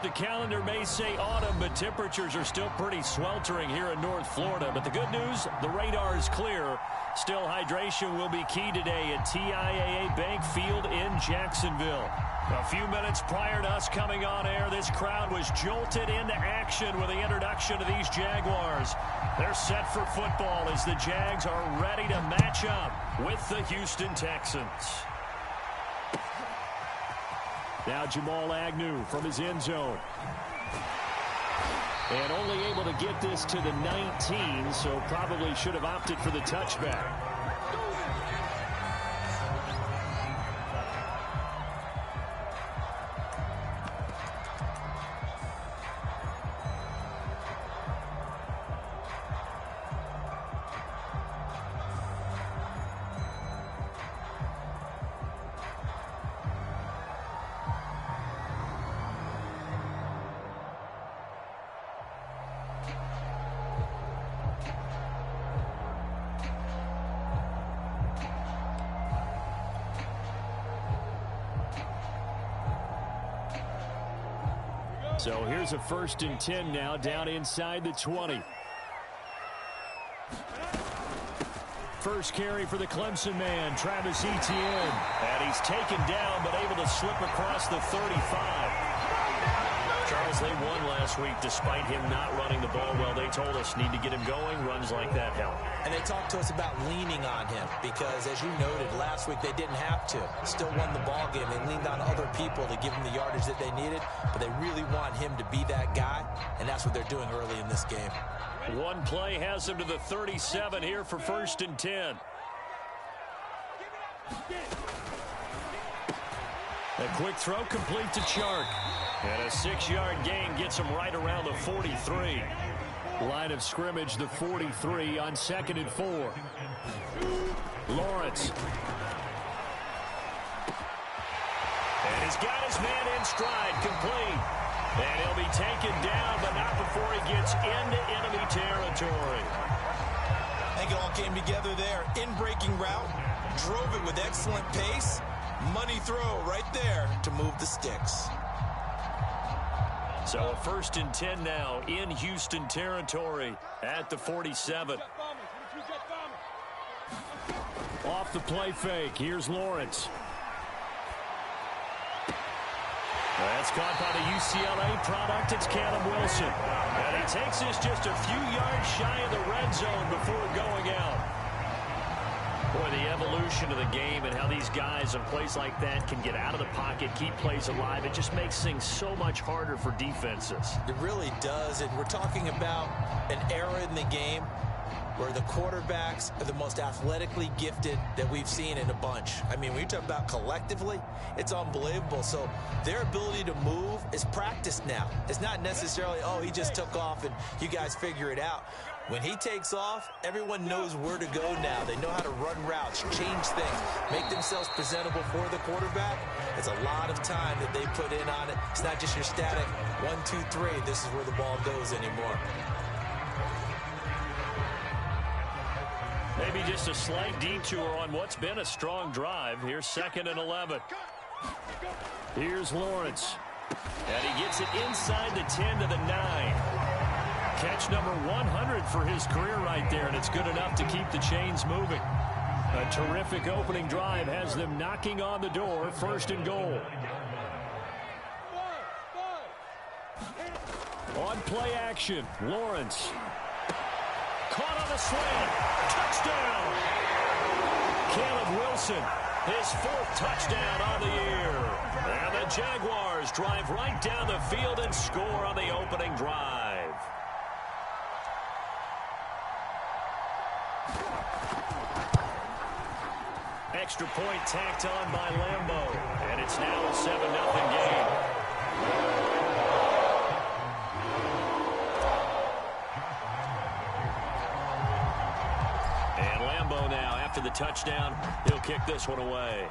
The calendar may say autumn, but temperatures are still pretty sweltering here in North Florida. But the good news, the radar is clear. Still, hydration will be key today at TIAA Bank Field in Jacksonville. A few minutes prior to us coming on air, this crowd was jolted into action with the introduction of these Jaguars. They're set for football as the Jags are ready to match up with the Houston Texans. Now Jamal Agnew from his end zone. And only able to get this to the 19, so probably should have opted for the touchback. So here's a 1st and 10 now, down inside the 20. First carry for the Clemson man, Travis Etienne. And he's taken down, but able to slip across the 35. Charles, they won last week despite him not running the ball well. They told us need to get him going. Runs like that help. And they talked to us about leaning on him because, as you noted, last week they didn't have to. Still won the ball game. They leaned on other people to give him the yardage that they needed, but they really want him to be that guy, and that's what they're doing early in this game. One play has him to the 37 here for 1st and 10. A quick throw complete to Chark. And a 6-yard gain gets him right around the 43. Line of scrimmage, the 43 on 2nd and 4. Lawrence. And he's got his man in stride, complete. And he'll be taken down, but not before he gets into enemy territory. I think it all came together there. In-breaking route, drove it with excellent pace. Money throw right there to move the sticks. So a 1st and 10 now in Houston territory at the 47. Off the play fake. Here's Lawrence. That's caught by the UCLA product. It's Caleb Wilson. And he takes this just a few yards shy of the red zone before going out. Boy, the evolution of the game and how these guys in plays like that can get out of the pocket, keep plays alive, it just makes things so much harder for defenses. It really does, and we're talking about an era in the game where the quarterbacks are the most athletically gifted that we've seen in a bunch. I mean, when you talk about collectively, it's unbelievable. So their ability to move is practiced now. It's not necessarily, oh, he just took off and you guys figure it out. When he takes off, everyone knows where to go now. They know how to run routes, change things, make themselves presentable for the quarterback. It's a lot of time that they put in on it. It's not just your static 1, 2, 3. This is where the ball goes anymore. Maybe just a slight detour on what's been a strong drive. Here's 2nd and 11. Here's Lawrence. And he gets it inside the 10 to the 9. Catch number 100 for his career right there, and it's good enough to keep the chains moving. A terrific opening drive has them knocking on the door, 1st and goal. On play action, Lawrence. Caught on the slant. Touchdown. Caleb Wilson, his 4th touchdown on the year. And the Jaguars drive right down the field and score on the opening drive. Extra point tacked on by Lambeau. And it's now a 7-0 game. And Lambeau now, after the touchdown, he'll kick this one away.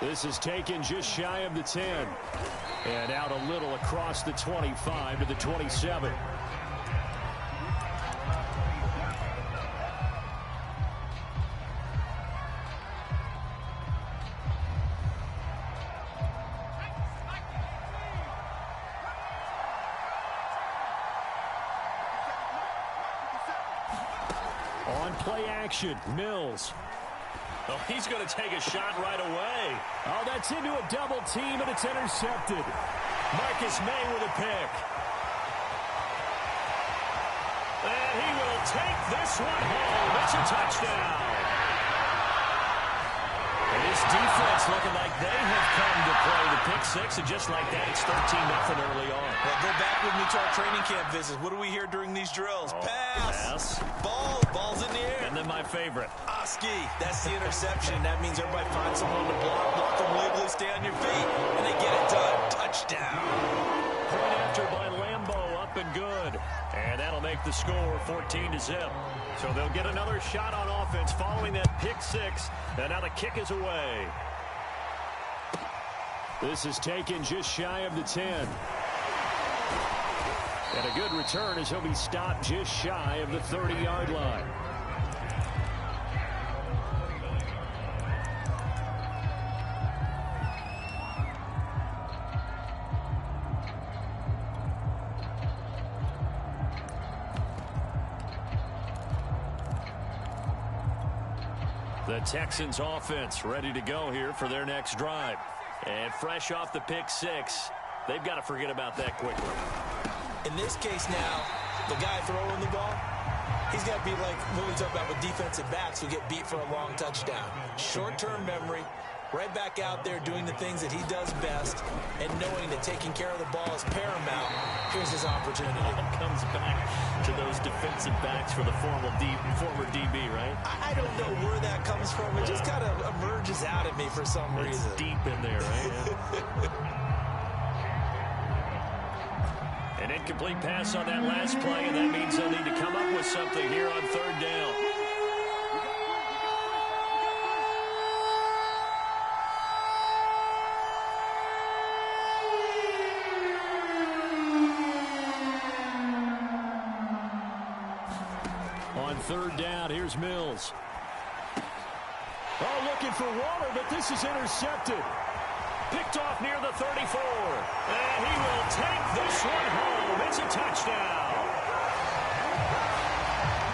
This is taken just shy of the 10. And out a little across the 25 to the 27. On play action, Mills. Oh, he's going to take a shot right away. Oh, that's into a double team, and it's intercepted. Marcus May with a pick. And he will take this one home. It's a touchdown. And his defense looking like they have come to play the pick six, and just like that, it's 13-0 early on. Well, go back with me to our training camp visits. What do we hear during these drills? Pass. Ball's in the air. And then my favorite. Oski, that's the interception. That means everybody finds someone to block them legally, stay on your feet, and they get it done. Touchdown. Point after by Lambeau, up and good. And that'll make the score 14-0. So they'll get another shot on offense following that pick six. And now the kick is away. This is taken just shy of the 10. And a good return as he'll be stopped just shy of the 30-yard line. The Texans offense ready to go here for their next drive. And fresh off the pick six, they've got to forget about that quickly. In this case now, the guy throwing the ball, he's got to be like what we talk about with defensive backs who get beat for a long touchdown. Short-term memory, right back out there doing the things that he does best, and knowing that taking care of the ball is paramount. Here's his opportunity. It comes back to those defensive backs for the former DB, right? I don't know where that comes from. It just kind of emerges out of me for some reason. It's deep in there, right? An incomplete pass on that last play, and that means they'll need to come up with something here on third down. On third down, here's Mills. Oh, looking for Waller, but this is intercepted. Picked off near the 34. And he will take this one home. It's a touchdown.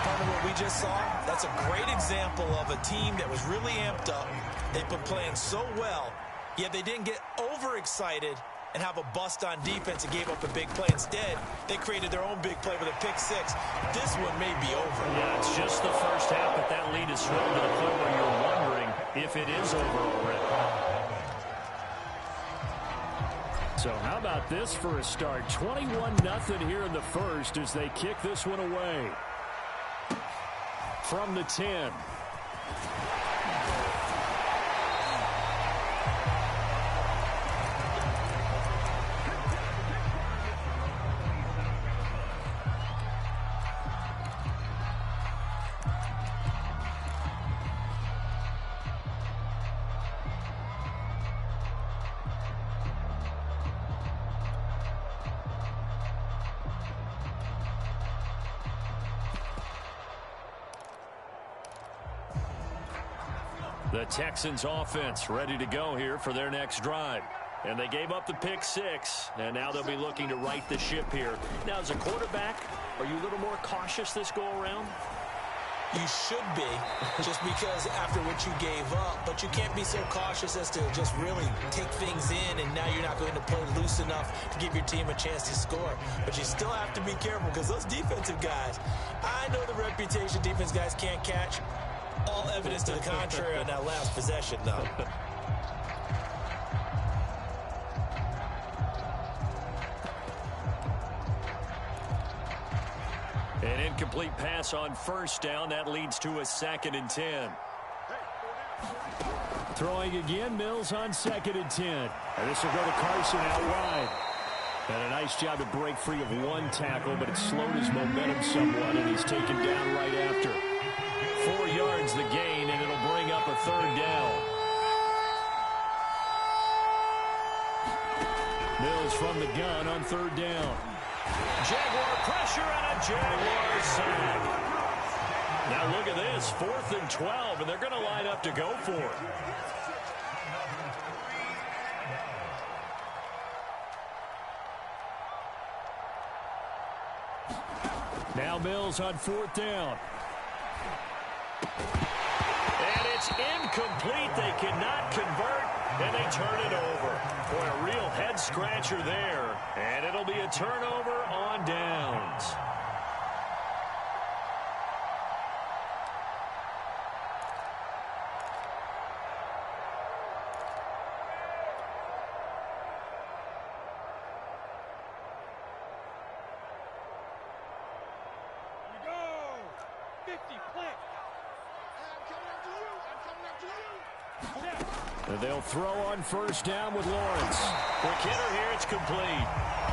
Part of what we just saw, that's a great example of a team that was really amped up. They've been playing so well, yet they didn't get overexcited and have a bust on defense and gave up a big play. Instead, they created their own big play with a pick six. This one may be over. Yeah, it's just the first half, but that lead is swelled to the point where you're wondering if it is over already. So how about this for a start? 21-0 here in the first as they kick this one away. From the 10. The Texans offense ready to go here for their next drive. And they gave up the pick six, and now they'll be looking to right the ship here. Now, as a quarterback, are you a little more cautious this go-around? You should be, just because after what you gave up, but you can't be so cautious as to just really take things in, and now you're not going to play loose enough to give your team a chance to score. But you still have to be careful because those defensive guys, I know the reputation defense guys can't catch. All evidence to the contrary on that last possession, though. An incomplete pass on first down. That leads to a 2nd and 10. Throwing again, Mills on 2nd and 10. And this will go to Carson out wide. And a nice job to break free of one tackle, but it slowed his momentum somewhat, and he's taken down right after. 4 yards the gain, and it'll bring up a 3rd down. Mills from the gun on 3rd down. Jaguar pressure and a Jaguar sack. Now look at this, 4th and 12, and they're going to line up to go for it. Now Mills on 4th down. And it's incomplete. They cannot convert, and they turn it over. Boy, a real head-scratcher there. And it'll be a turnover on downs. They'll throw on first down with Lawrence. The kidder here, it's complete.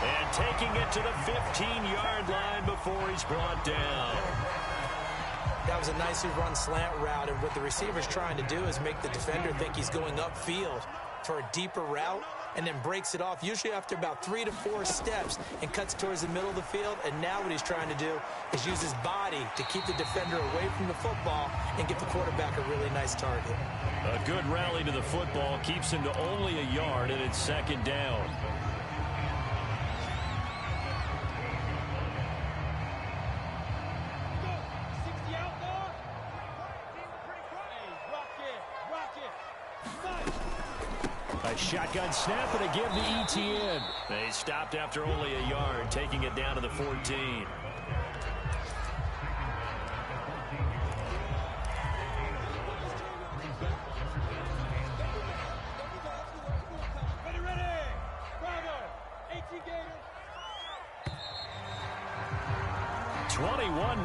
And taking it to the 15-yard line before he's brought down. That was a nicely run slant route, and what the receiver's trying to do is make the defender think he's going upfield for a deeper route, and then breaks it off, usually after about 3 to 4 steps, and cuts towards the middle of the field. And now what he's trying to do is use his body to keep the defender away from the football and give the quarterback a really nice target. A good rally to the football keeps him to only a yard, and it's second down. A shotgun snap and a give to ETN. They stopped after only a yard, taking it down to the 14.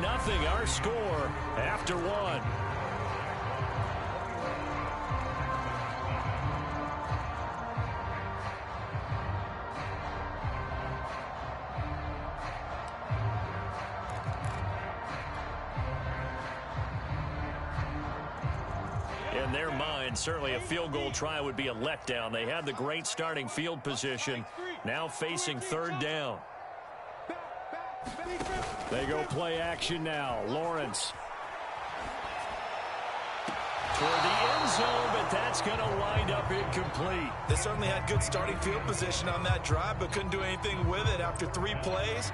Nothing, our score after one. In their mind, certainly a field goal try would be a letdown. They had the great starting field position, now facing third down. They go play action now. Lawrence toward the end zone, but that's going to wind up incomplete. They certainly had good starting field position on that drive, but couldn't do anything with it after 3 plays.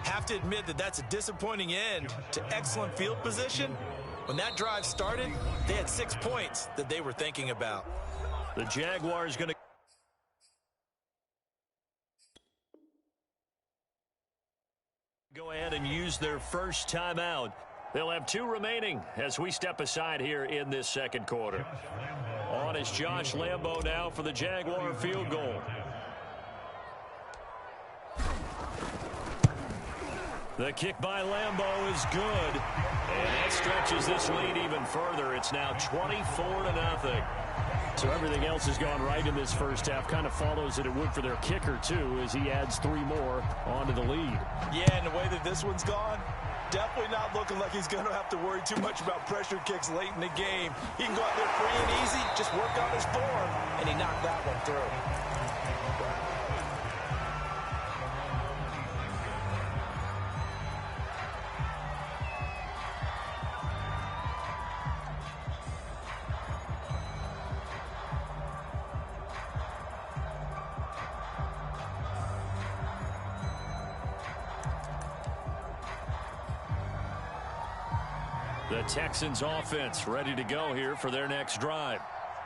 Have to admit that that's a disappointing end to excellent field position. When that drive started, they had 6 points that they were thinking about. The Jaguars going to go ahead and use their first timeout. They'll have 2 remaining as we step aside here in this second quarter. On is Josh Lambo now for the Jaguar field goal. The kick by Lambo is good, and that stretches this lead even further. It's now 24-0. So everything else has gone right in this first half. Kind of follows that it would for their kicker, too, as he adds 3 more onto the lead. Yeah, and the way that this one's gone, definitely not looking like he's going to have to worry too much about pressure kicks late in the game. He can go out there free and easy, just work on his form, and he knocked that one through. The Texans offense ready to go here for their next drive.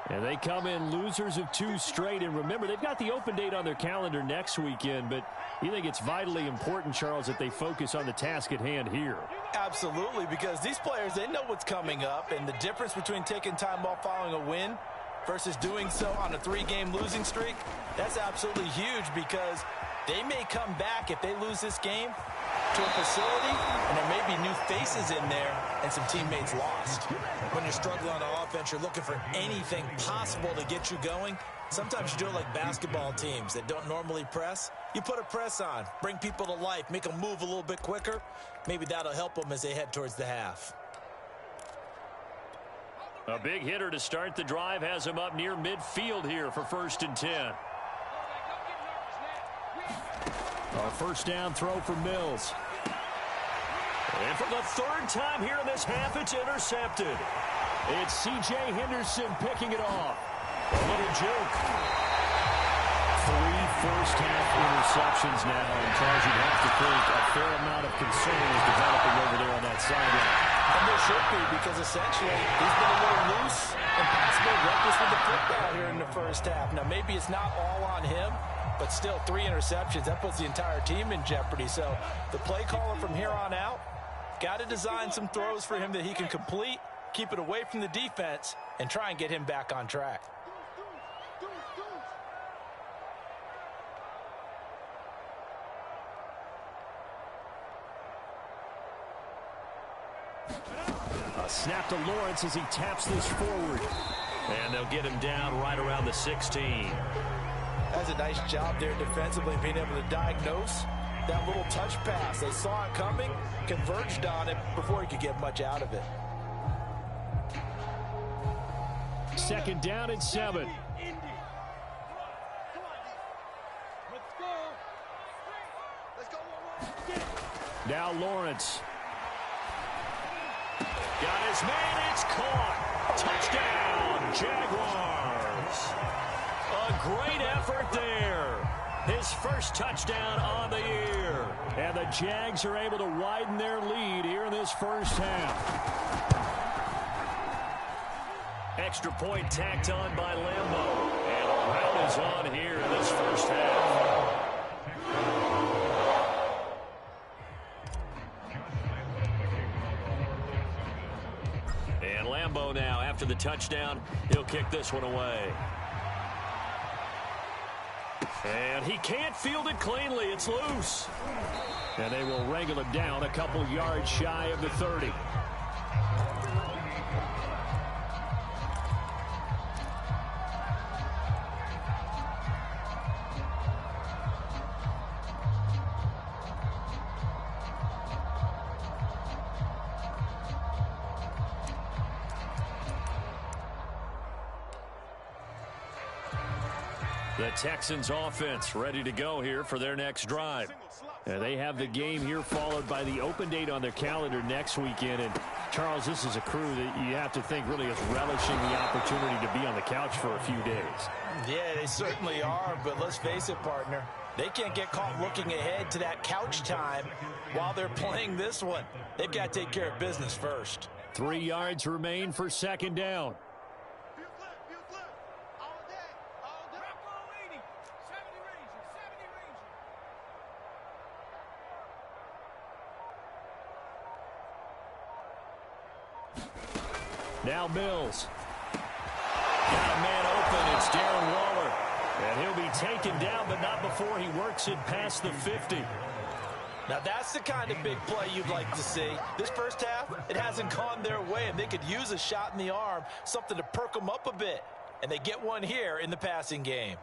And they come in losers of 2 straight. And remember, they've got the open date on their calendar next weekend. But you think it's vitally important, Charles, that they focus on the task at hand here? Absolutely, because these players, they know what's coming up. And the difference between taking time off following a win versus doing so on a 3-game losing streak, that's absolutely huge, because they may come back if they lose this game to a facility, and there may be new faces in there and some teammates lost. When you're struggling on offense, you're looking for anything possible to get you going. Sometimes you do it like basketball teams that don't normally press. You put a press on, bring people to life, make them move a little bit quicker. Maybe that'll help them as they head towards the half. A big hitter to start the drive has him up near midfield here for 1st and 10. Our first down throw for Mills. And for the 3rd time here in this half, it's intercepted. It's C.J. Henderson picking it off. A little juke. 3 first half interceptions now, and Charles, you'd have to think a fair amount of concern is developing over there on that sideline. And there should be, because essentially he's been a little loose and possibly reckless with the football here in the first half. Now, maybe it's not all on him, but still 3 interceptions. That puts the entire team in jeopardy. So the play caller from here on out got to design some throws for him that he can complete, keep it away from the defense, and try and get him back on track. A snap to Lawrence as he taps this forward. And they'll get him down right around the 16. That's a nice job there defensively, being able to diagnose that little touch pass. They saw it coming, converged on it before he could get much out of it. Second down and 7. Now Lawrence. Got his man, it's caught. Touchdown, Jaguars. A great effort there. His first touchdown on the year. And the Jags are able to widen their lead here in this first half. Extra point tacked on by Lambeau. And a rout is on here in this first half. And Lambeau now, after the touchdown, he'll kick this one away. And he can't field it cleanly. It's loose. And they will wrangle it down a couple yards shy of the 30. The Texans offense ready to go here for their next drive. They have the game here followed by the open date on their calendar next weekend. And Charles, this is a crew that you have to think really is relishing the opportunity to be on the couch for a few days. Yeah, they certainly are, but let's face it, partner. They can't get caught looking ahead to that couch time while they're playing this one. They've got to take care of business first. 3 yards remain for second down. Now Mills. Got a man open. It's Darren Waller. And he'll be taken down, but not before he works it past the 50. Now that's the kind of big play you'd like to see. This first half, it hasn't gone their way, and they could use a shot in the arm, something to perk them up a bit. And they get one here in the passing game.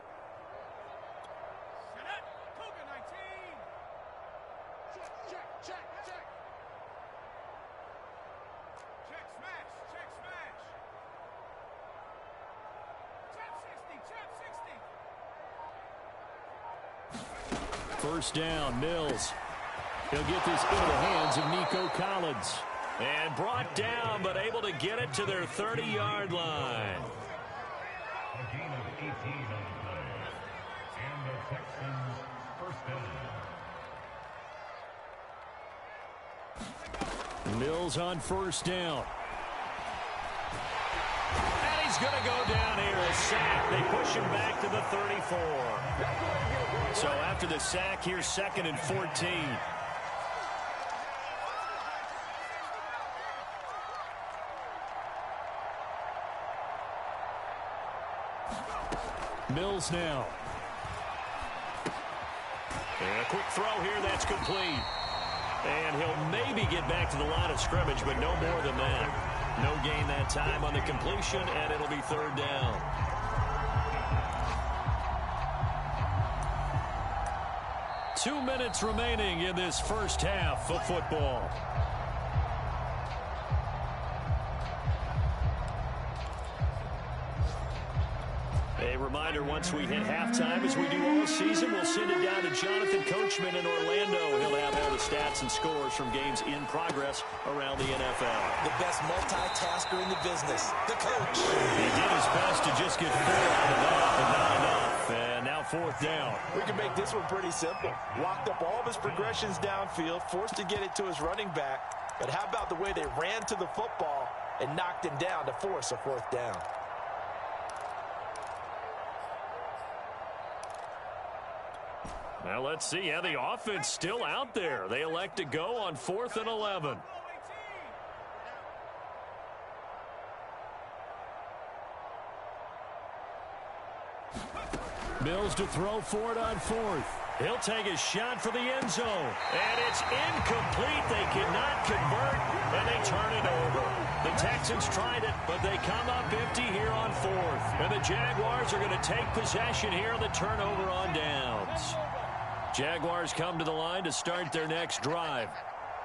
First down, Mills. He'll get this into the hands of Nico Collins. And brought down, but able to get it to their 30-yard line. A gain of 18 on the play. And the Texans first down. Mills on first down. And he's going to go down here. A sack. They push him back to the 34. So after the sack, here's 2nd and 14. Mills now. And a quick throw here, that's complete. And he'll maybe get back to the line of scrimmage, but no more than that. No gain that time on the completion, and it'll be third down. Two minutes remaining in this first half of football. A reminder, once we hit halftime, as we do all season, we'll send it down to Jonathan Coachman in Orlando. He'll have all the stats and scores from games in progress around the NFL. The best multitasker in the business, the coach. He did his best to just get 4 out of that, but not enough. And now 4th down. We can make this one pretty simple. Locked up all of his progressions downfield, forced to get it to his running back. But how about the way they ran to the football and knocked him down to force a 4th down? Now let's see how the offense still out there. They elect to go on 4th and 11. Mills to throw for it on 4th. He'll take a shot for the end zone. And it's incomplete. They cannot convert, and they turn it over. The Texans tried it, but they come up empty here on 4th. And the Jaguars are going to take possession here on the turnover on downs. Jaguars come to the line to start their next drive.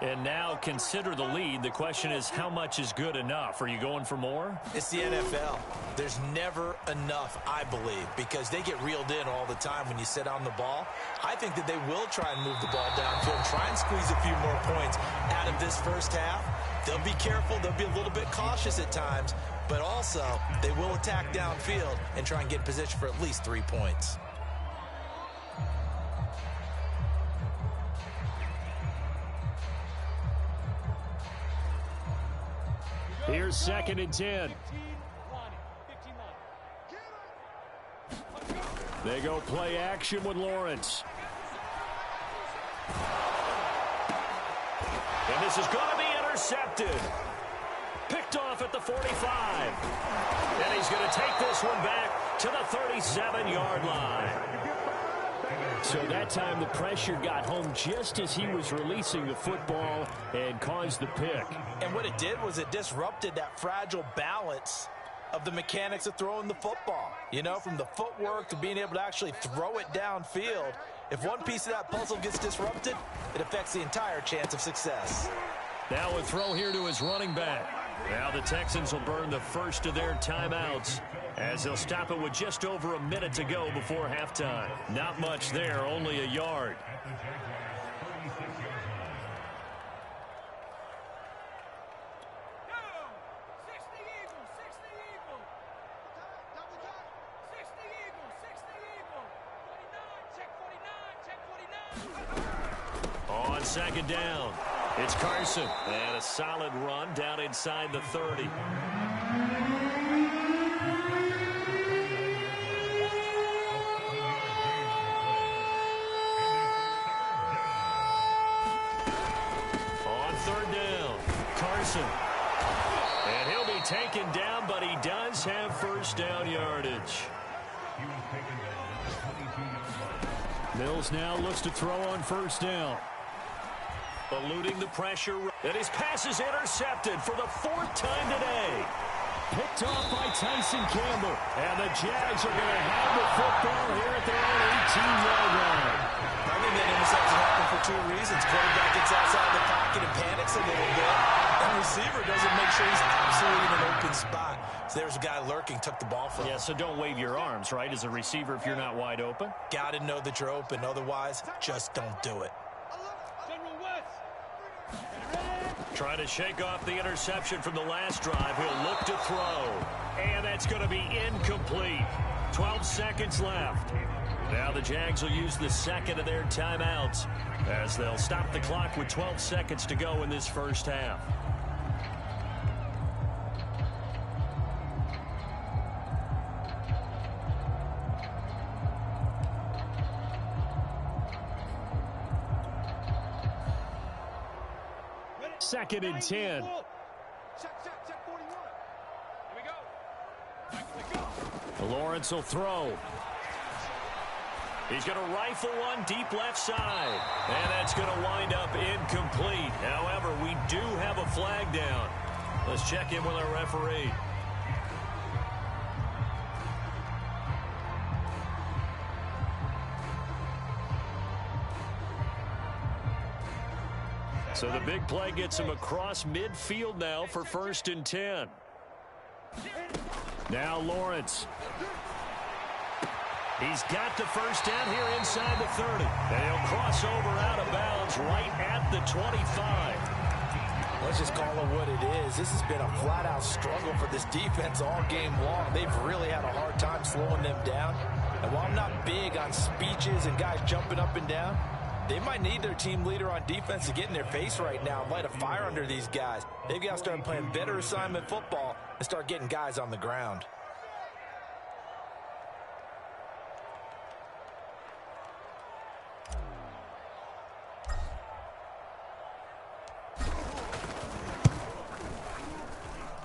And now consider the lead. The question is, how much is good enough? Are you going for more? It's the NFL. There's never enough, I believe, because they get reeled in all the time when you sit on the ball. I think that they will try and move the ball downfield and try and squeeze a few more points out of this first half. They'll be careful. They'll be a little bit cautious at times, but also they will attack downfield and try and get in position for at least 3 points. Here's 2nd and 10. They go play action with Lawrence. And this is going to be intercepted. Picked off at the 45. And he's going to take this one back to the 37-yard line. So that time the pressure got home just as he was releasing the football and caused the pick. And what it did was it disrupted that fragile balance of the mechanics of throwing the football. You know, from the footwork to being able to actually throw it downfield. If one piece of that puzzle gets disrupted, it affects the entire chance of success. Now a throw here to his running back. Now the Texans will burn the first of their timeouts as they'll stop it with just over a minute to go before halftime. Not much there, only a yard. On 2nd down, it's Carson. And a solid run down inside the 30. On 3rd down, Carson. And he'll be taken down, but he does have first down yardage. Mills now looks to throw on 1st down. Eluding the pressure, and his pass is intercepted for the 4th time today. Picked off by Tyson Campbell, and the Jags are going to have the football here at their own 18-yard line. I think that interception happened for 2 reasons. Quarterback gets outside the pocket and panics a little bit, and receiver doesn't make sure he's absolutely in an open spot. So there's a guy lurking, took the ball from him. Yeah, so don't wave your arms, right, as a receiver if you're not wide open? Got to know that you're open. Otherwise, just don't do it. Trying to shake off the interception from the last drive. He'll look to throw. And that's going to be incomplete. 12 seconds left. Now the Jags will use the 2nd of their timeouts as they'll stop the clock with 12 seconds to go in this first half. Second and 10. Check 41. Here we go. Lawrence will throw. He's going to rifle one deep left side. And that's going to wind up incomplete. However, we do have a flag down. Let's check in with our referee. So the big play gets him across midfield now for 1st and 10. Now Lawrence. He's got the first down here inside the 30. And he'll cross over out of bounds right at the 25. Let's just call it what it is. This has been a flat-out struggle for this defense all game long. They've really had a hard time slowing them down. And while I'm not big on speeches and guys jumping up and down, they might need their team leader on defense to get in their face right now and light a fire under these guys. They've got to start playing better assignment football and start getting guys on the ground.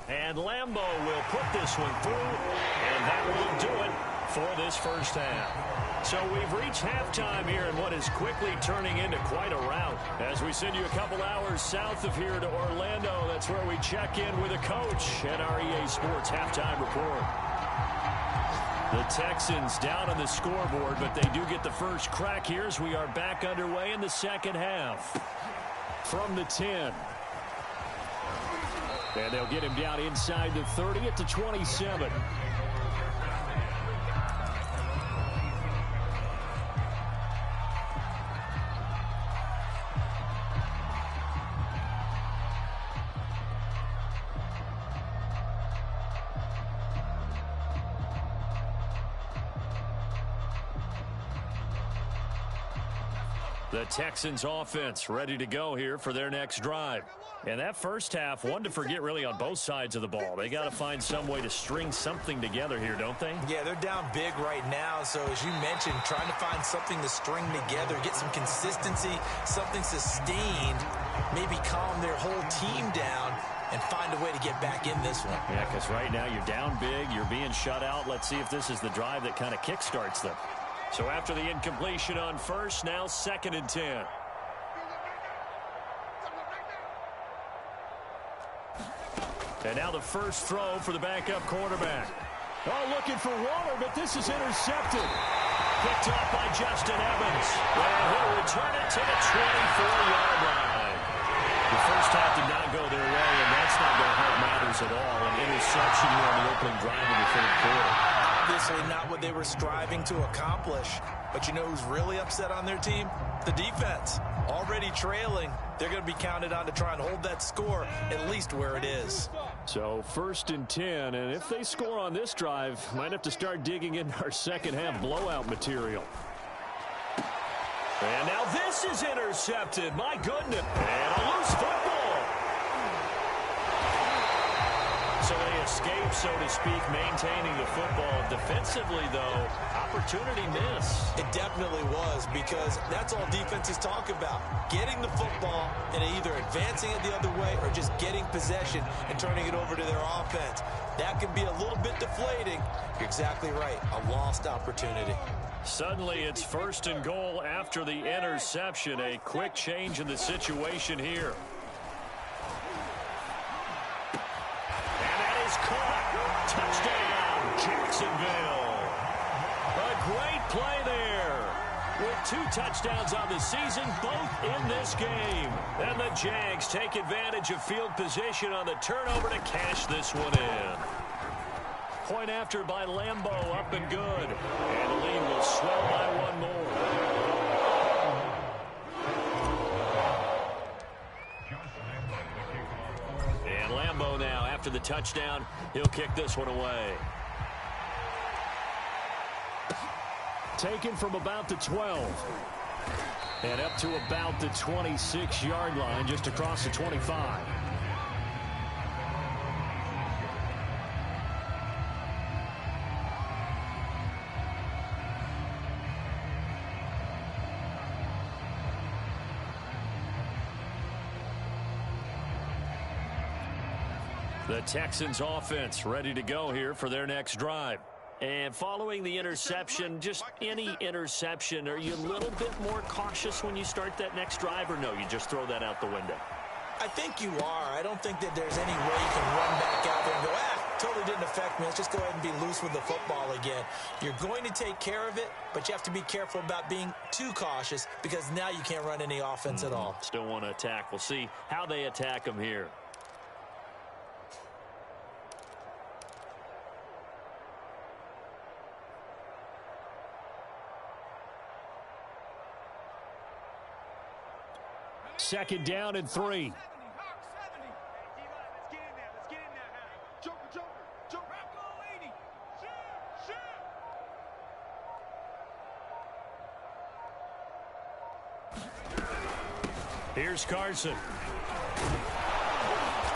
And Lambo will put this one through, and that will do it for this first half. So we've reached halftime here in what is quickly turning into quite a rout. As we send you a couple hours south of here to Orlando, that's where we check in with a coach at our EA Sports Halftime Report. The Texans down on the scoreboard, but they do get the first crack here as we are back underway in the second half. From the 10. And they'll get him down inside the 30 at the 27. The Texans offense ready to go here for their next drive. And that first half, one to forget really on both sides of the ball. They got to find some way to string something together here, don't they? Yeah, they're down big right now. So as you mentioned, trying to find something to string together, get some consistency, something sustained, maybe calm their whole team down and find a way to get back in this one. Yeah, because right now you're down big, you're being shut out. Let's see if this is the drive that kind of kickstarts them. So after the incompletion on first, now 2nd and 10. And now the first throw for the backup quarterback. Oh, looking for Waller, but this is intercepted. Picked up by Justin Evans. And he'll return it to the 24-yard line. The first half did not go their way, and that's not going to help matters at all. An interception here on the opening drive of the third quarter. Obviously not what they were striving to accomplish. But you know who's really upset on their team? The defense. Already trailing. They're going to be counted on to try and hold that score at least where it is. So 1st and 10, and if they score on this drive, might have to start digging into our second half blowout material. And now this is intercepted. My goodness. And a loose football. So they escape, so to speak, maintaining the football. Defensively, though, opportunity miss. It definitely was, because that's all defenses talk about. Getting the football and either advancing it the other way or just getting possession and turning it over to their offense. That can be a little bit deflating. You're exactly right. A lost opportunity. Suddenly, it's 1st and goal after the interception. A quick change in the situation here. Touchdown, Jacksonville. A great play there. With 2 touchdowns on the season, both in this game. And the Jags take advantage of field position on the turnover to cash this one in. Point after by Lambo, up and good. And the lead will swell by 1 more. And Lambo now, after the touchdown, he'll kick this one away. Taken from about the 12. And up to about the 26-yard line, just across the 25. The Texans offense ready to go here for their next drive. And following the interception, just any interception, are you a little bit more cautious when you start that next drive, or no, you just throw that out the window? I think you are. I don't think that there's any way you can run back out there and go, totally didn't affect me. Let's just go ahead and be loose with the football again. You're going to take care of it, but you have to be careful about being too cautious, because now you can't run any offense at all. Still want to attack. We'll see how they attack them here. Second down and 3. Here's Carson.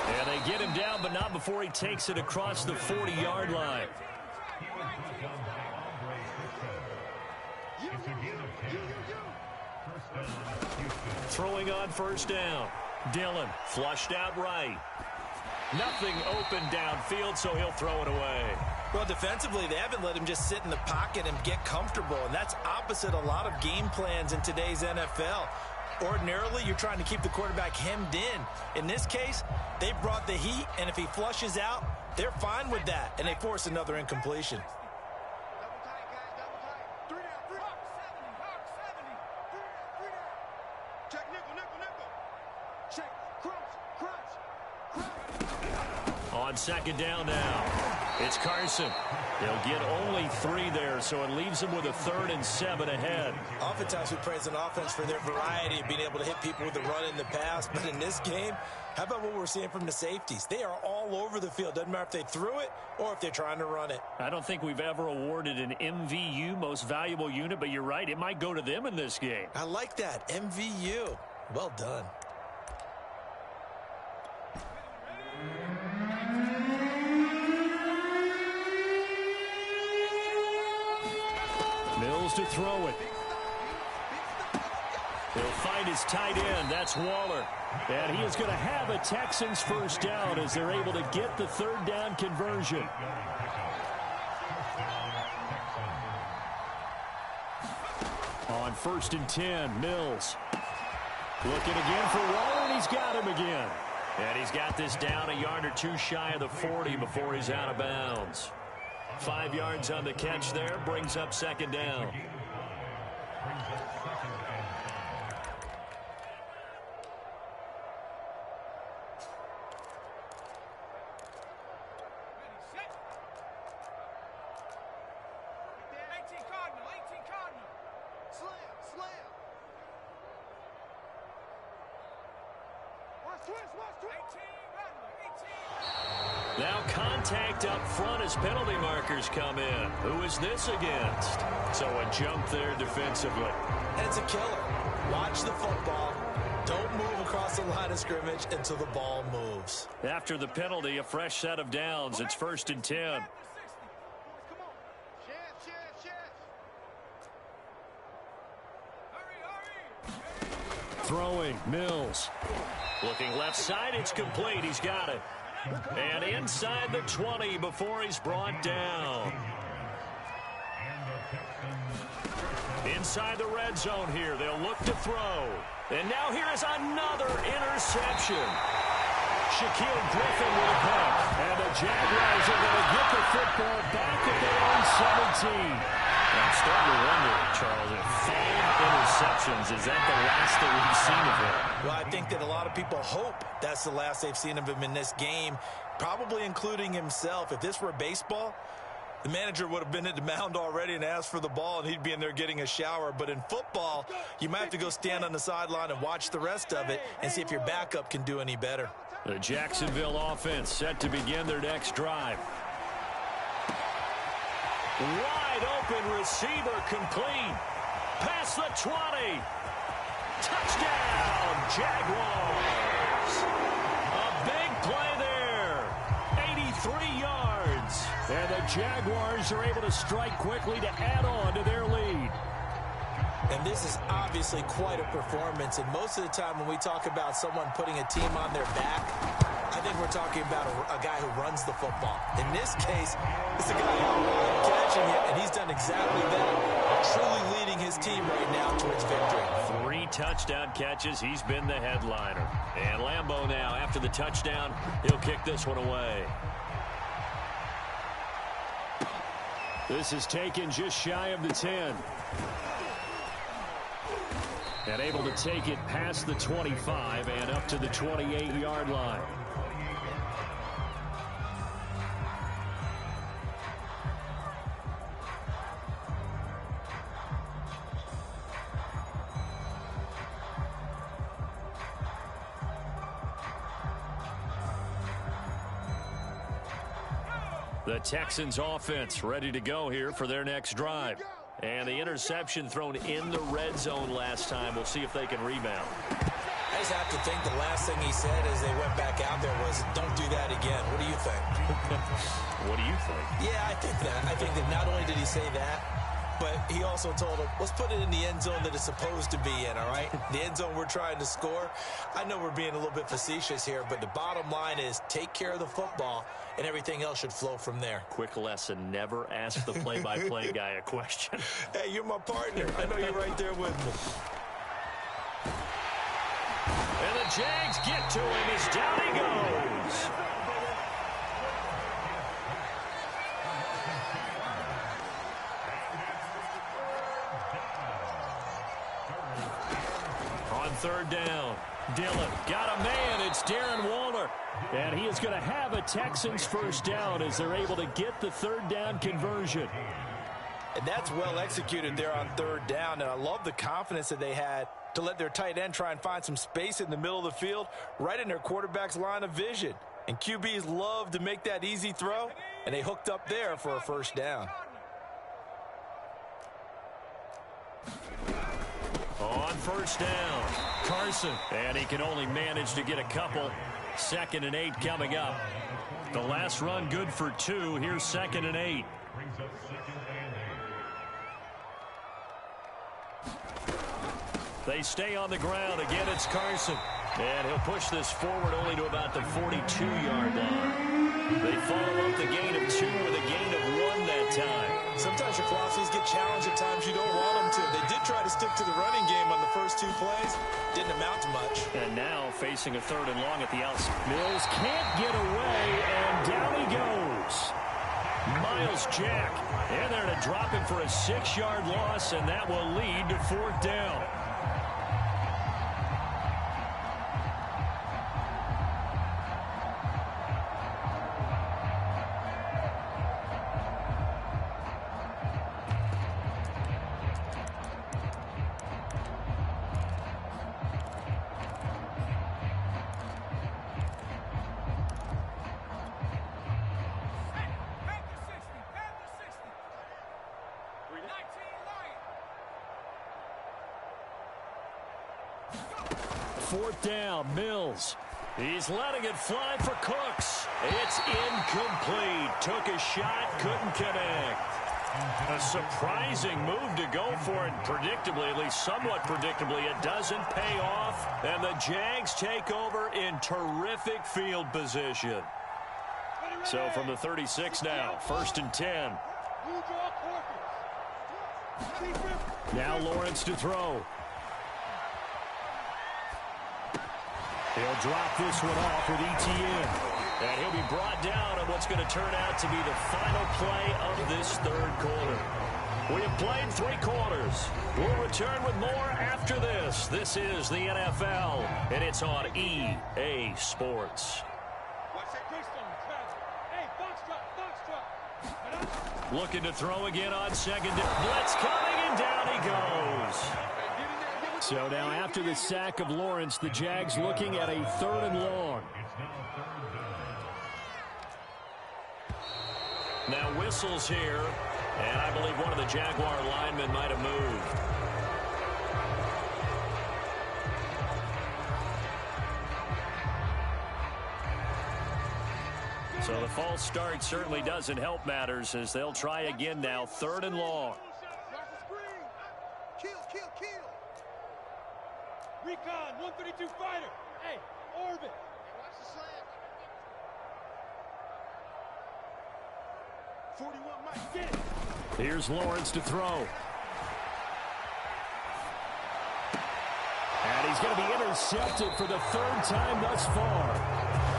And they get him down, but not before he takes it across the 40-yard line. Throwing on first down. Dillon flushed out right. Nothing open downfield, so he'll throw it away. Well, defensively, they haven't let him just sit in the pocket and get comfortable, and that's opposite a lot of game plans in today's NFL. Ordinarily, you're trying to keep the quarterback hemmed in. In this case, they brought the heat, and if he flushes out, they're fine with that, and they force another incompletion. On second down now, it's Carson. They'll get only 3 there, so it leaves them with a 3rd and 7 ahead. Oftentimes we praise an offense for their variety of being able to hit people with the run in the pass, but in this game, how about what we're seeing from the safeties? They are all over the field. Doesn't matter if they threw it or if they're trying to run it. I don't think we've ever awarded an MVU, most valuable unit, but you're right, it might go to them in this game. I like that, MVU. Well done. Mills to throw it. He'll find his tight end. That's Waller. And he is going to have a Texans first down as they're able to get the 3rd down conversion. On 1st and 10, Mills. Looking again for Waller, and he's got him again. And he's got this down a yard or 2 shy of the 40 before he's out of bounds. 5 yards on the catch there, brings up 2nd down. Now contact up front as penalty markers come in. Who is this against? So a jump there defensively. And it's a killer. Watch the football. Don't move across the line of scrimmage until the ball moves. After the penalty, a fresh set of downs. It's 1st and 10. Throwing, Mills. Looking left side, it's complete. He's got it. And inside the 20 before he's brought down. Inside the red zone here. They'll look to throw. And now here is another interception. Shaquille Griffin with a pick. And the Jaguars are going to get the football back at their own 17. I'm starting to wonder, Charles, if 5 interceptions, is that the last that we've seen of him? Well, I think that a lot of people hope that's the last they've seen of him in this game, probably including himself. If this were baseball, the manager would have been at the mound already and asked for the ball, and he'd be in there getting a shower. But in football, you might have to go stand on the sideline and watch the rest of it and see if your backup can do any better. The Jacksonville offense set to begin their next drive. Wide open receiver complete. Past the 20. Touchdown, Jaguars. A big play there. 83 yards. And the Jaguars are able to strike quickly to add on to their lead. And this is obviously quite a performance. And most of the time when we talk about someone putting a team on their back, I think we're talking about a guy who runs the football. In this case, it's a guy catching it, and he's done exactly that, truly leading his team right now towards victory. 3 touchdown catches. He's been the headliner. And Lambeau now, after the touchdown, he'll kick this one away. This is taken just shy of the 10. And able to take it past the 25 and up to the 28-yard line. The Texans offense ready to go here for their next drive. And the interception thrown in the red zone last time. We'll see if they can rebound. Hey, just have to think the last thing he said as they went back out there was, don't do that again. What do you think? What do you think? Yeah, I think that. I think that not only did he say that, but he also told him, let's put it in the end zone that it's supposed to be in, all right? The end zone we're trying to score. I know we're being a little bit facetious here, but the bottom line is take care of the football, and everything else should flow from there. Quick lesson, never ask the play-by-play guy a question. Hey, you're my partner. I know you're right there with me. And the Jags get to him as down he goes. On third down, Dillon got a man. It's Darren Waller. And he is going to have a Texans first down as they're able to get the third down conversion. And that's well executed there on third down. And I love the confidence that they had to let their tight end try and find some space in the middle of the field, right in their quarterback's line of vision. And QBs love to make that easy throw, and they hooked up there for a first down. On first down, Carson. And he can only manage to get a couple. 2nd and 8 coming up. The last run good for 2. Here's 2nd and 8. Brings up 2nd and 8. They stay on the ground. Again, it's Carson. And he'll push this forward only to about the 42-yard line. They follow up the gain of 2 with a gain of 1 that time. Sometimes your philosophies get challenged at times you don't want them to. They did try to stick to the running game on the first 2 plays. Didn't amount to much. And now facing a 3rd and long at the outside. Mills can't get away, and down he goes. Miles Jack in there to drop him for a 6-yard loss, and that will lead to 4th down. Fourth down, Mills. He's letting it fly for Cooks. It's incomplete. Took a shot, couldn't connect. A surprising move to go for it. Predictably, at least somewhat predictably, it doesn't pay off. And the Jags take over in terrific field position. So from the 36 now, 1st and 10. Now Lawrence to throw. He'll drop this one off with ETN. And he'll be brought down on what's going to turn out to be the final play of this 3rd quarter. We have played 3 quarters. We'll return with more after this. This is the NFL, and it's on EA Sports. Looking to throw again on 2nd. Blitz coming, and down he goes. So now after the sack of Lawrence, the Jags looking at a 3rd and long. Now whistles here, and I believe one of the Jaguar linemen might have moved. So the false start certainly doesn't help matters as they'll try again now, 3rd and long. Recon, 132 fighter. Hey, orbit. Watch the slant. 41 Mike, get it. Here's Lawrence to throw. And he's going to be intercepted for the 3rd time thus far.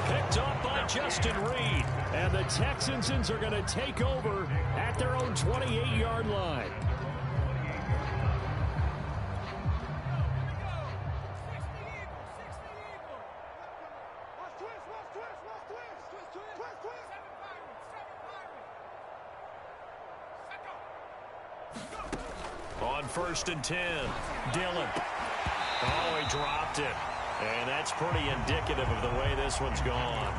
Picked up by Justin Reed. And the Texans are going to take over at their own 28-yard line. On 1st and 10, Dillon. Oh, he dropped it. And that's pretty indicative of the way this one's gone.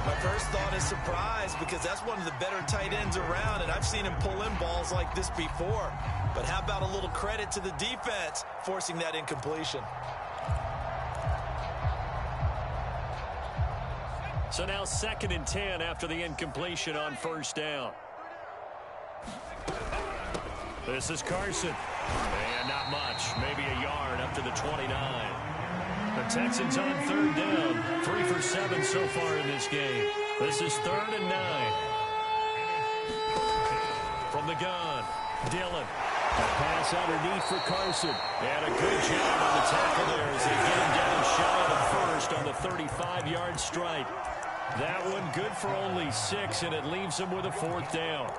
My first thought is surprise because that's one of the better tight ends around, and I've seen him pull in balls like this before. But how about a little credit to the defense forcing that incompletion? So now 2nd and 10 after the incompletion on first down. This is Carson. And not much. Maybe a yard up to the 29. The Texans on 3rd down. 3 for 7 so far in this game. This is 3rd and 9. From the gun, Dillon. A pass underneath for Carson. And a good job on the tackle there as they get him down shy of the first on the 35-yard strike. That one good for only 6, and it leaves him with a 4th down.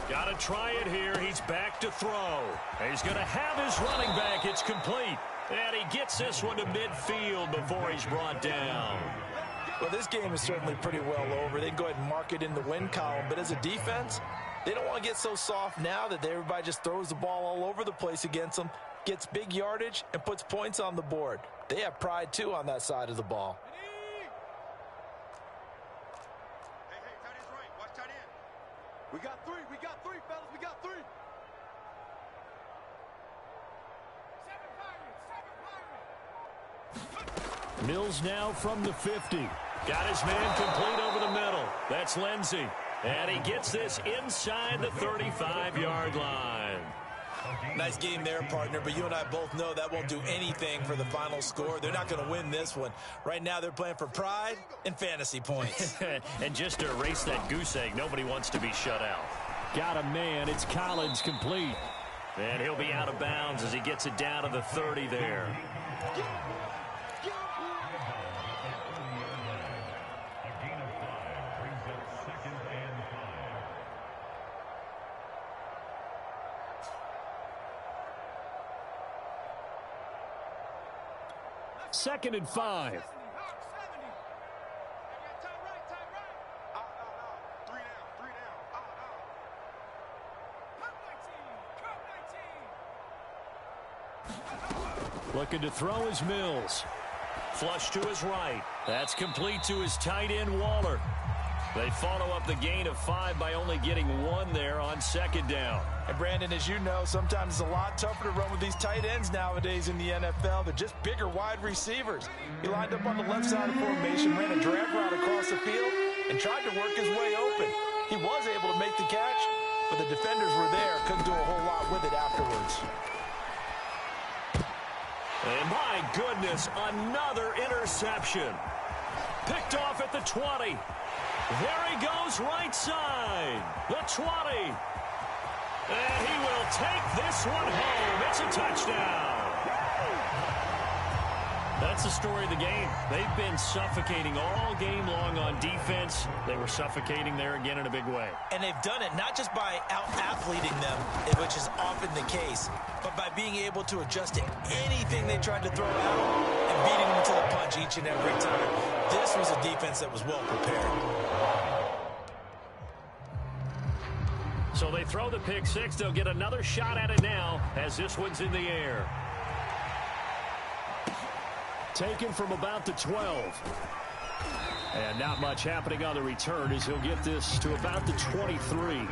Got to try it here. He's back to throw. He's going to have his running back. It's complete. And he gets this one to midfield before he's brought down. Well, this game is certainly pretty well over. They can go ahead and mark it in the win column. But as a defense, they don't want to get so soft now that everybody just throws the ball all over the place against them, gets big yardage, and puts points on the board. They have pride, too, on that side of the ball. Hey, tight end's right. Watch tight end. We got three, fellas. We got 3. Mills now from the 50. Got his man complete over the middle. That's Lindsey. And he gets this inside the 35-yard line. Nice game there, partner, but you and I both know that won't do anything for the final score. They're not going to win this one. Right now, they're playing for pride and fantasy points. And just to erase that goose egg, nobody wants to be shut out. Got a man. It's Collins complete. And he'll be out of bounds as he gets it down to the 30 there. Second and 5. Looking to throw is Mills. Flush to his right. That's complete to his tight end, Waller. They follow up the gain of 5 by only getting 1 there on 2nd down. And Brandon, as you know, sometimes it's a lot tougher to run with these tight ends nowadays in the NFL. They're just bigger wide receivers. He lined up on the left side of the formation, ran a drag route across the field, and tried to work his way open. He was able to make the catch, but the defenders were there. Couldn't do a whole lot with it afterwards. And my goodness, another interception. Picked off at the 20. There he goes, right side. The 20. And he will take this one home. It's a touchdown. That's the story of the game. They've been suffocating all game long on defense. They were suffocating there again in a big way. And they've done it not just by out-athleting them, which is often the case, but by being able to adjust to anything they tried to throw at them and beating them to the punch each and every time. This was a defense that was well prepared. So they throw the pick 6. They'll get another shot at it now as this one's in the air. Taken from about the 12. And not much happening on the return as he'll get this to about the 23.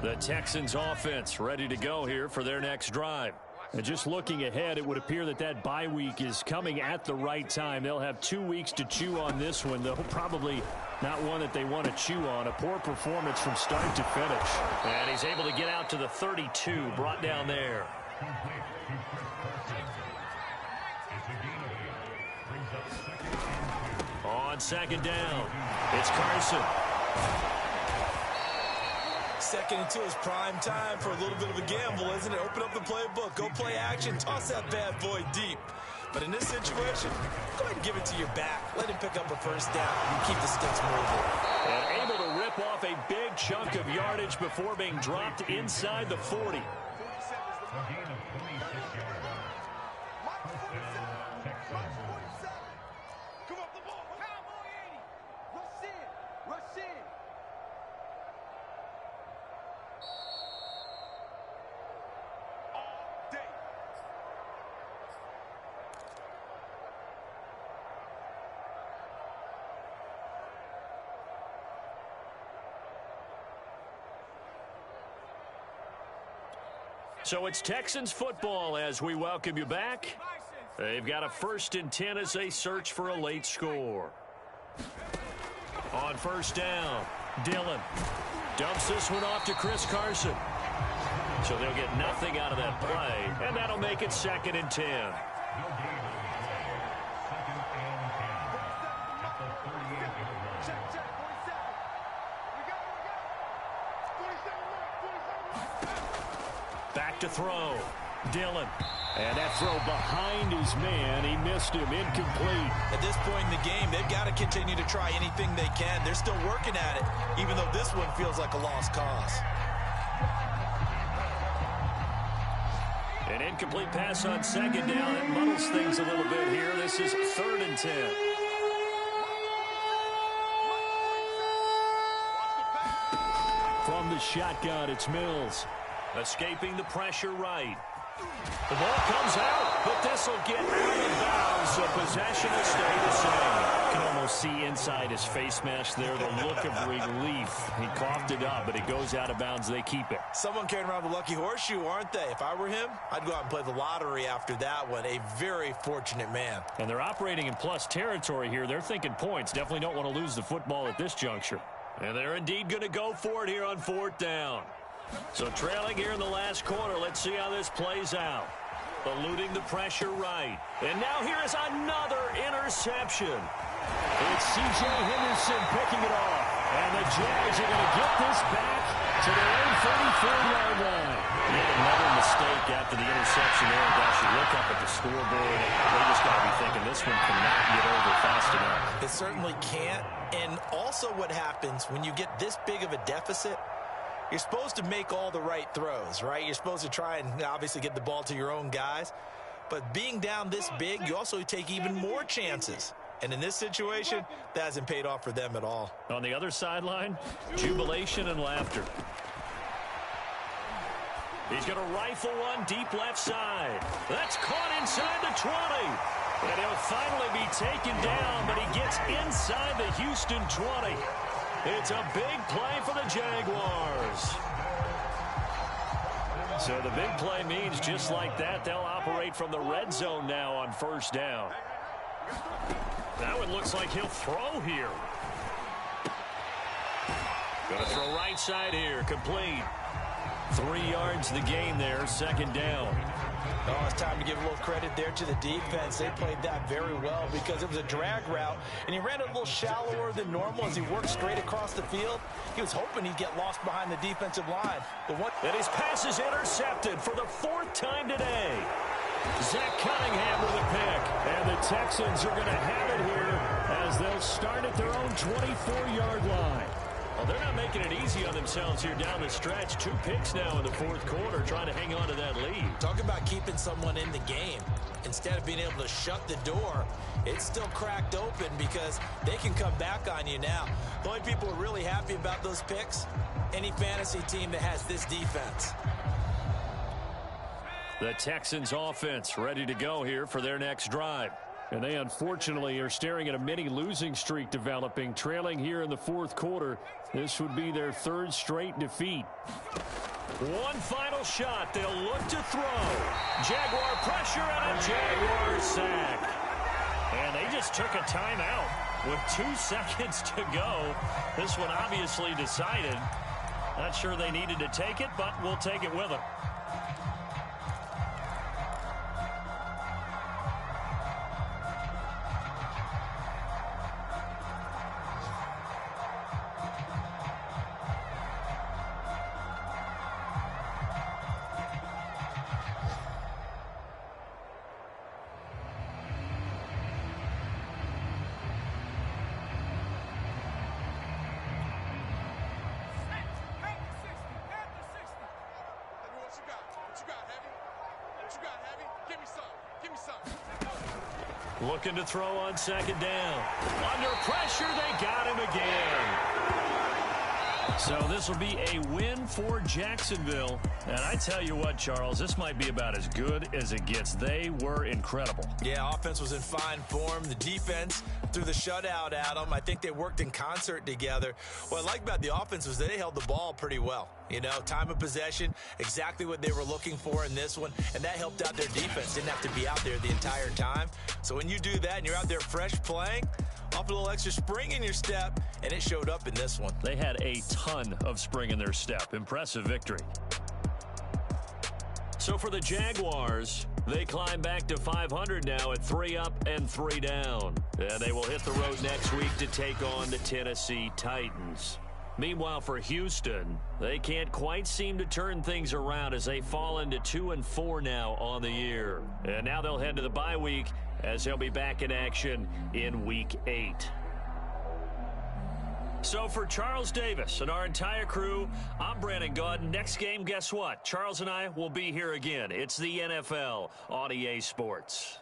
The Texans offense ready to go here for their next drive. And just looking ahead, it would appear that that bye week is coming at the right time. They'll have 2 weeks to chew on this one, though probably not one that they want to chew on. A poor performance from start to finish. And he's able to get out to the 32, brought down there. On 2nd down, it's Carson. 2nd and 2 is prime time for a little bit of a gamble, isn't it? Open up the playbook, go play action, toss that bad boy deep. But in this situation, go ahead and give it to your back. Let him pick up a first down and keep the sticks moving. And able to rip off a big chunk of yardage before being dropped inside the 40. So it's Texans football as we welcome you back. They've got a 1st and 10 as they search for a late score. On 1st down, Dillon dumps this one off to Chris Carson. So they'll get nothing out of that play, and that'll make it 2nd and 10. Back to throw. Dillon. And that throw behind his man. He missed him. Incomplete. At this point in the game, they've got to continue to try anything they can. They're still working at it, even though this one feels like a lost cause. An incomplete pass on 2nd down. It muddles things a little bit here. This is 3rd and 10. From the shotgun, it's Mills. Escaping the pressure right. The ball comes out, but this will get out of bounds, so possession will stay the same. You can almost see inside his face mask there the look of relief. He coughed it up, but it goes out of bounds. They keep it. Someone carrying around the lucky horseshoe, aren't they? If I were him, I'd go out and play the lottery after that one. A very fortunate man. And they're operating in plus territory here. They're thinking points. Definitely don't want to lose the football at this juncture. And they're indeed going to go for it here on 4th down. So trailing here in the last quarter. Let's see how this plays out. Eluding the pressure right. And now here is another interception. It's C.J. Henderson picking it off. And the Jags are going to get this back to their own 34-yard line. Yet another mistake after the interception there. Gosh, you look up at the scoreboard. They just got to be thinking this one cannot get over fast enough. It certainly can't. And also what happens when you get this big of a deficit, you're supposed to make all the right throws, right? You're supposed to try and obviously get the ball to your own guys. But being down this big, you also take even more chances. And in this situation, that hasn't paid off for them at all. On the other sideline, jubilation and laughter. He's going to rifle one deep left side. That's caught inside the 20. And he'll finally be taken down, but he gets inside the Houston 20. It's a big play for the Jaguars. So the big play means just like that, they'll operate from the red zone now on 1st down. Now it looks like he'll throw here. Going to throw right side here, complete. 3 yards the gain there, 2nd down. Oh, it's time to give a little credit there to the defense. They played that very well because it was a drag route, and he ran a little shallower than normal as he worked straight across the field. He was hoping he'd get lost behind the defensive line. And his pass is intercepted for the 4th time today. Zach Cunningham with a pick. And the Texans are going to have it here as they'll start at their own 24-yard line. Well, they're not making it easy on themselves here down the stretch. 2 picks now in the 4th quarter, trying to hang on to that lead. Talk about keeping someone in the game. Instead of being able to shut the door, it's still cracked open because they can come back on you now. The only people who are really happy about those picks, any fantasy team that has this defense. The Texans offense ready to go here for their next drive. And they unfortunately are staring at a mini losing streak developing, trailing here in the 4th quarter. This would be their 3rd straight defeat. One final shot. They'll look to throw. Jaguar pressure and a Jaguar sack. And they just took a timeout with 2 seconds to go. This one obviously decided. Not sure they needed to take it, but we'll take it with them. Looking to throw on 2nd down. Under pressure, they got him again. So this will be a win for Jacksonville. And I tell you what, Charles, this might be about as good as it gets. They were incredible. Yeah, offense was in fine form. The defense threw the shutout at them. I think they worked in concert together. What I like about the offense was they held the ball pretty well. You know, time of possession, exactly what they were looking for in this one, and that helped out their defense. Didn't have to be out there the entire time. So when you do that and you're out there fresh playing, off a little extra spring in your step, and it showed up in this one. They had a ton of spring in their step. Impressive victory. So for the Jaguars, they climb back to 500 now at 3 up and 3 down. And they will hit the road next week to take on the Tennessee Titans. Meanwhile, for Houston, they can't quite seem to turn things around as they fall into 2-4 now on the year. And now they'll head to the bye week as they'll be back in action in Week 8. So for Charles Davis and our entire crew, I'm Brandon Gaudin. Next game, guess what? Charles and I will be here again. It's the NFL on EA Sports.